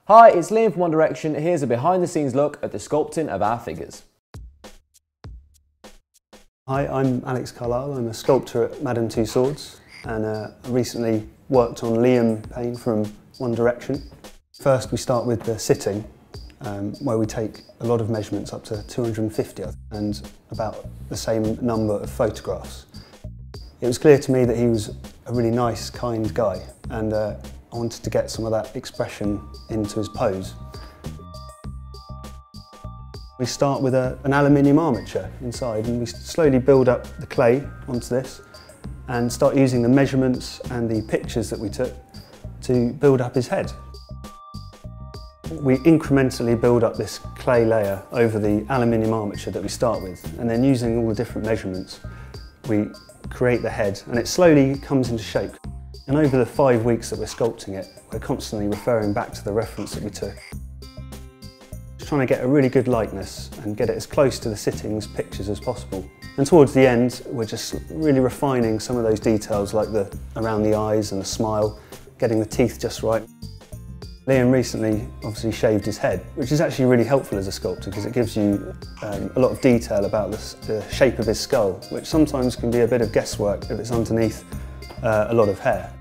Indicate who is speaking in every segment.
Speaker 1: Hi, it's Liam from One Direction. Here's a behind the scenes look at the sculpting of our figures.
Speaker 2: Hi, I'm Alex Carlisle. I'm a sculptor at Madame Two Swords, and I recently worked on Payne from One Direction. First we start with the sitting, where we take a lot of measurements, up to 250, and about the same number of photographs. It was clear to me that he was a really nice, kind guy, and I wanted to get some of that expression into his pose. We start with an aluminium armature inside, and we slowly build up the clay onto this and start using the measurements and the pictures that we took to build up his head. We incrementally build up this clay layer over the aluminium armature that we start with, and then using all the different measurements we create the head, and it slowly comes into shape. And over the 5 weeks that we're sculpting it, we're constantly referring back to the reference that we took. Just trying to get a really good likeness and get it as close to the sittings pictures as possible. And towards the end, we're just really refining some of those details, like around the eyes and the smile, getting the teeth just right. Liam recently obviously shaved his head, which is actually really helpful as a sculptor because it gives you a lot of detail about the shape of his skull, which sometimes can be a bit of guesswork if it's underneath a lot of hair.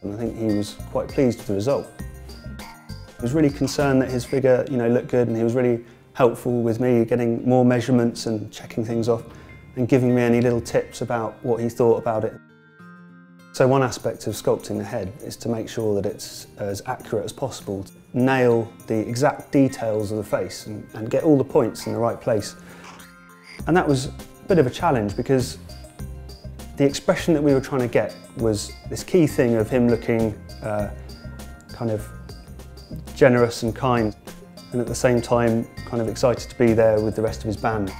Speaker 2: And I think he was quite pleased with the result. He was really concerned that his figure, looked good, and he was really helpful with me getting more measurements and checking things off and giving me any little tips about what he thought about it. So one aspect of sculpting the head is to make sure that it's as accurate as possible, to nail the exact details of the face and get all the points in the right place. And that was a bit of a challenge because the expression that we were trying to get was this key thing of him looking kind of generous and kind, and at the same time kind of excited to be there with the rest of his band.